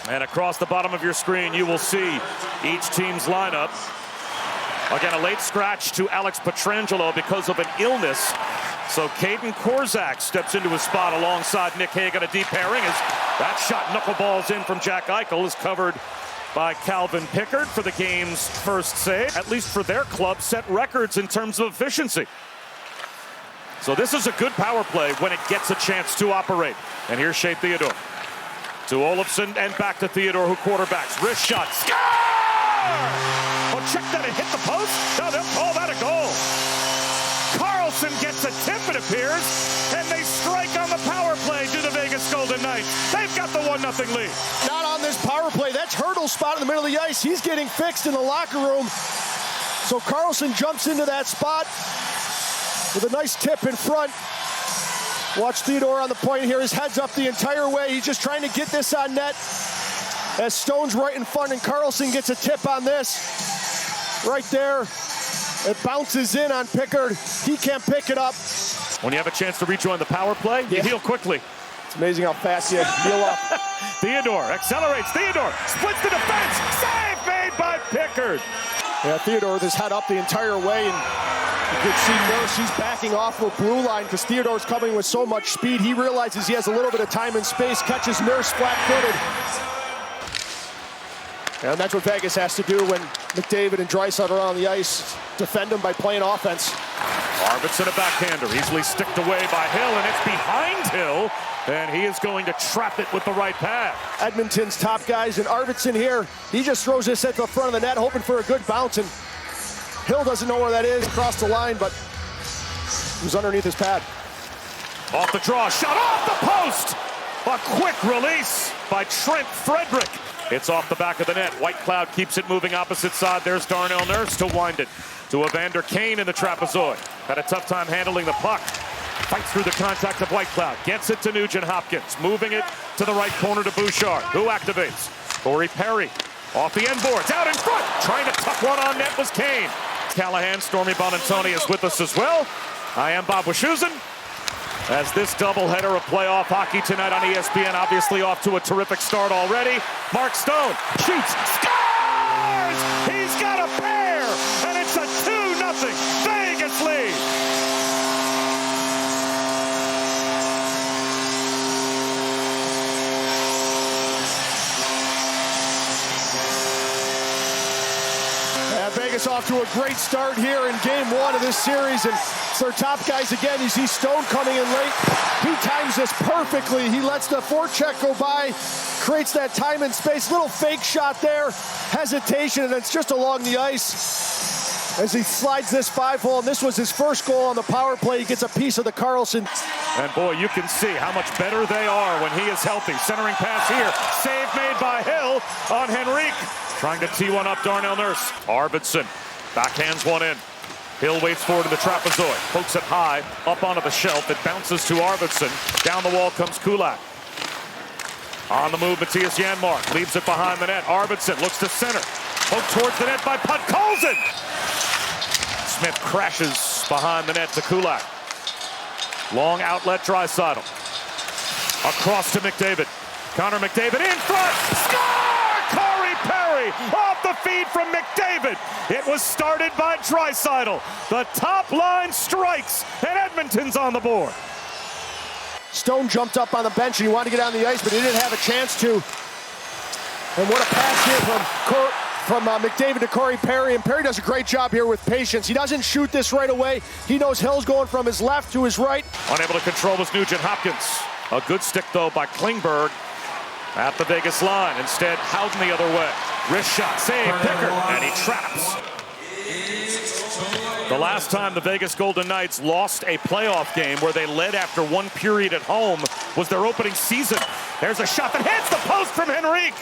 And across the bottom of your screen, you will see each team's lineup. Again, a late scratch to Alex Pietrangelo because of an illness. So Caden Korzak steps into his spot alongside Nick Hagan. A deep pairing as that shot knuckleballs in from Jack Eichel is covered by Calvin Pickard for the game's first save. At least for their club, set records in terms of efficiency. So this is a good power play when it gets a chance to operate. And here's Shea Theodore. To Olofsson and back to Theodore, who quarterbacks. Wrist shot. Score! Oh, check that, it hit the post. No, they'll call that a goal. Carlson gets a tip, it appears, and they strike on the power play to the Vegas Golden Knights. They've got the 1-0 lead. Not on this power play. That's Hurdle's spot in the middle of the ice. He's getting fixed in the locker room. So Carlson jumps into that spot with a nice tip in front. Watch Theodore on the point here. His head's up the entire way. He's just trying to get this on net. As Stone's right in front and Carlson gets a tip on this. Right there. It bounces in on Pickard. He can't pick it up. When you have a chance to rejoin the power play, you heal quickly. It's amazing how fast you heal up. Theodore accelerates. Theodore splits the defense. Save made by Pickard. Yeah, Theodore with his head up the entire way, and you can see Nurse, he's backing off the blue line because Theodore's coming with so much speed. He realizes he has a little bit of time and space, catches Nurse flat-footed. And that's what Vegas has to do when McDavid and Draisaitl are on the ice. Defend him by playing offense. Arvidsson, a backhander, easily sticked away by Hill, and it's behind Hill, and he is going to trap it with the right pad. Edmonton's top guys, and Arvidsson here, he just throws this at the front of the net, hoping for a good bounce, and Hill doesn't know where that is across the line, but he was underneath his pad. Off the draw, shot off the post! A quick release by Trent Frederick. It's off the back of the net. White Cloud keeps it moving opposite side. There's Darnell Nurse to wind it to Evander Kane in the trapezoid. Had a tough time handling the puck. Fights through the contact of White Cloud. Gets it to Nugent Hopkins. Moving it to the right corner to Bouchard, who activates. Corey Perry off the end boards. Out in front. Trying to tuck one on net was Kane. Callahan, Stormy Bonantoni is with us as well. I am Bob Wischusen. As this doubleheader of playoff hockey tonight on ESPN, obviously off to a terrific start already. Mark Stone shoots, scores! He's got a pair, and it's a 2-0 Vegas lead. Vegas off to a great start here in game one of this series, and it's their top guys again. You see Stone coming in late. He times this perfectly. He lets the forecheck go by, creates that time and space. Little fake shot there, hesitation, and it's just along the ice as he slides this 5-hole. And this was his first goal on the power play. He gets a piece of the Carlson. And boy, you can see how much better they are when he is healthy. Centering pass here. Save made by Hill on Henrique. Trying to tee one up Darnell Nurse. Arvidsson backhands one in. Hill waits for it in the trapezoid. Pokes it high up onto the shelf. It bounces to Arvidsson. Down the wall comes Kulak. On the move, Matthias Janmark leaves it behind the net. Arvidsson looks to center. Poked towards the net by Podkolzin. Smith crashes behind the net to Kulak. Long outlet, Draisaitl. Across to McDavid. Connor McDavid in front. Score! Corey Perry off the feed from McDavid. It was started by Draisaitl. The top line strikes, and Edmonton's on the board. Stone jumped up on the bench, and he wanted to get on the ice, but he didn't have a chance to. And what a pass here from McDavid to Corey Perry, and Perry does a great job here with patience. He doesn't shoot this right away. He knows Hill's going from his left to his right. Unable to control was Nugent Hopkins. A good stick, though, by Klingberg at the Vegas line. Instead, Howden the other way. Wrist shot, save, Pickard, and he traps. The last time the Vegas Golden Knights lost a playoff game where they led after one period at home was their opening season. There's a shot that hits the post from Henrique.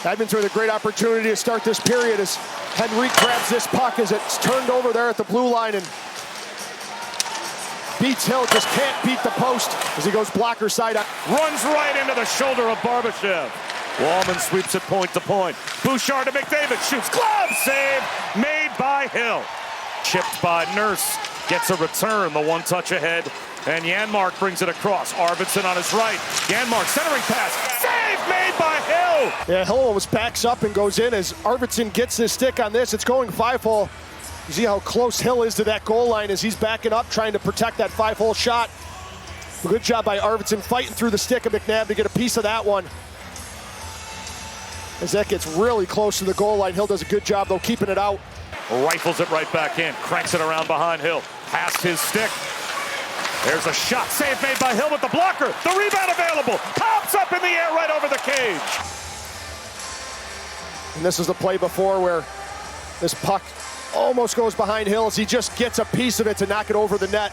Edmonton with a great opportunity to start this period as Henrique grabs this puck as it's turned over there at the blue line and beats Hill, just can't beat the post as he goes blocker side. Runs right into the shoulder of Barbashev. Wallman sweeps it point to point. Bouchard to McDavid, shoots, glove save made by Hill. Chipped by Nurse, gets a return, the one touch ahead, and Janmark brings it across. Arvidsson on his right. Janmark centering pass, save made by Hill. Yeah, Hill almost backs up and goes in as Arvidsson gets his stick on this. It's going 5-hole. You see how close Hill is to that goal line as he's backing up, trying to protect that 5-hole shot. Good job by Arvidsson fighting through the stick of McNabb to get a piece of that one. As that gets really close to the goal line, Hill does a good job, though, keeping it out. Rifles it right back in, cranks it around behind Hill. Past his stick. There's a shot, save made by Hill with the blocker. The rebound available, pops up in the air right over the cage. And this is the play before where this puck almost goes behind Hill as he just gets a piece of it to knock it over the net.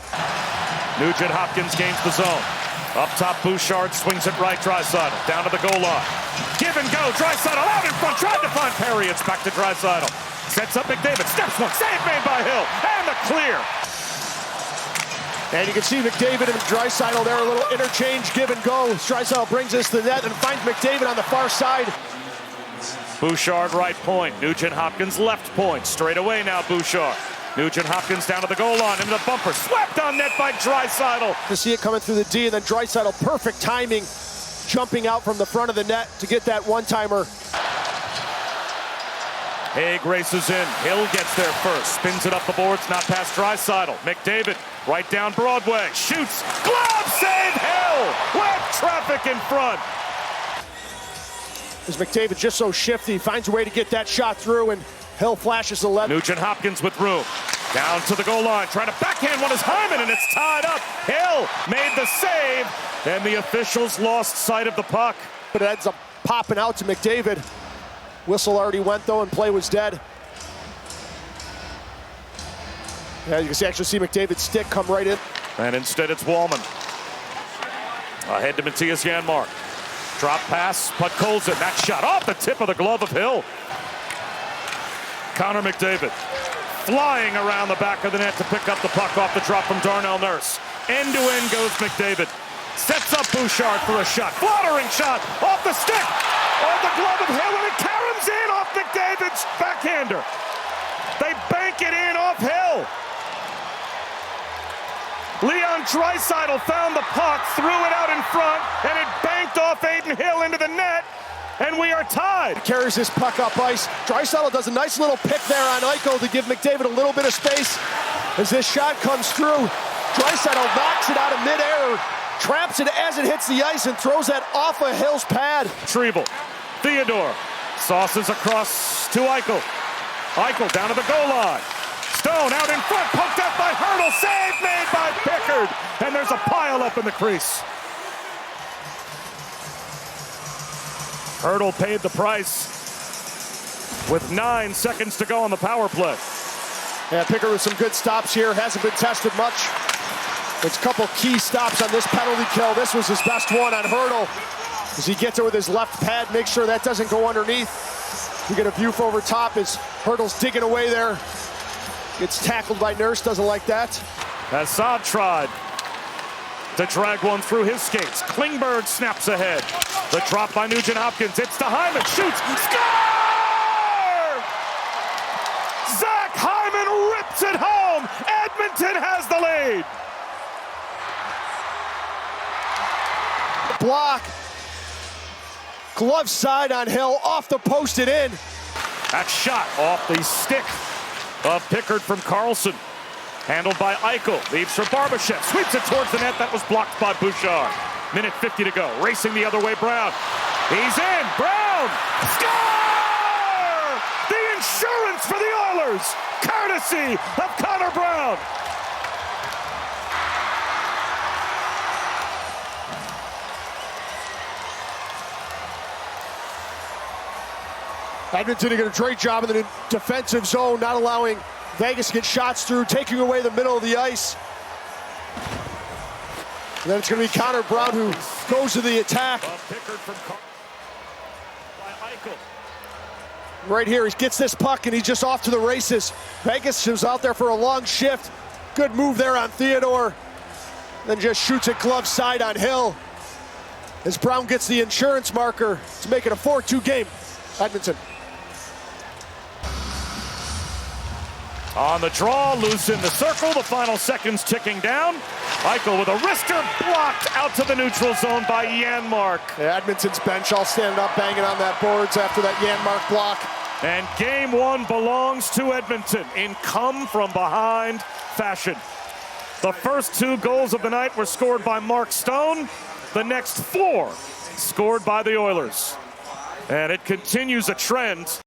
Nugent Hopkins gains the zone. Up top, Bouchard swings it right, Draisaitl. Down to the goal line. Give and go, Draisaitl out in front, tried to find Perry. It's back to Draisaitl. Sets up McDavid, steps one, save made by Hill, and the clear. And you can see McDavid and Draisaitl there, a little interchange, give and go. Draisaitl brings this to the net and finds McDavid on the far side. Bouchard right point, Nugent Hopkins left point. Straight away now, Bouchard. Nugent Hopkins down to the goal line, into the bumper, swept on net by Draisaitl. To see it coming through the D, and then Draisaitl, perfect timing, jumping out from the front of the net to get that one-timer. Haig races in, Hill gets there first, spins it up the boards, not past Draisaitl. McDavid, right down Broadway, shoots, glove save, Hill! Wet traffic in front. As McDavid just so shifty, finds a way to get that shot through, and Hill flashes the left. Nugent Hopkins with room. Down to the goal line, trying to backhand one is Hyman, and it's tied up. Hill made the save, and the officials lost sight of the puck. But it ends up popping out to McDavid. Whistle already went, though, and play was dead. Yeah, you can actually see McDavid's stick come right in. And instead it's Wallman. Ahead to Matthias Janmark. Drop pass, Podkolzin, that shot off the tip of the glove of Hill. Connor McDavid flying around the back of the net to pick up the puck off the drop from Darnell Nurse. End to end goes McDavid. Sets up Bouchard for a shot. Fluttering shot off the stick. Off the glove of Hill, and it caroms in off McDavid's backhander. They bank it in off Hill. Leon Draisaitl found the puck, threw it out in front, and it banked off Adin Hill into the net. And we are tied. Carries his puck up ice. Draisaitl does a nice little pick there on Eichel to give McDavid a little bit of space. As this shot comes through, Draisaitl knocks it out of midair, traps it as it hits the ice, and throws that off of Hill's pad. Treble, Theodore, sauces across to Eichel. Eichel down to the goal line. Stone out in front, poked up by Hurdle, save made by Pickard. And there's a pile up in the crease. Hurdle paid the price with 9 seconds to go on the power play. Yeah, Pickard with some good stops here. Hasn't been tested much. It's a couple key stops on this penalty kill. This was his best one on Hurdle. As he gets it with his left pad, make sure that doesn't go underneath. You get a view from over top as Hurdle's digging away there. Gets tackled by Nurse, doesn't like that. Assad tried to drag one through his skates. Klingberg snaps ahead. The drop by Nugent Hopkins. It's to Hyman. Shoots. Score! Zach Hyman rips it home. Edmonton has the lead. Block. Glove side on Hill. Off the post and in. That shot off the stick of Pickard from Carlson. Handled by Eichel. Leaves for Barbashev. Sweeps it towards the net. That was blocked by Bouchard. Minute 50 to go. Racing the other way, Brown. He's in. Brown! Score! The insurance for the Oilers, courtesy of Connor Brown. Edmonton did a great job in the defensive zone, not allowing Vegas to get shots through, taking away the middle of the ice. And then it's going to be Connor Brown who goes to the attack. Right here, he gets this puck and he's just off to the races. Vegas was out there for a long shift. Good move there on Theodore. Then just shoots it glove side on Hill. As Brown gets the insurance marker to make it a 4-2 game. Edmonton. On the draw, loose in the circle, the final seconds ticking down. Eichel with a wrister blocked out to the neutral zone by Janmark. Yeah, Edmonton's bench all standing up, banging on that boards after that Janmark block. And game one belongs to Edmonton in come-from-behind fashion. The first 2 goals of the night were scored by Mark Stone. The next 4 scored by the Oilers. And it continues a trend.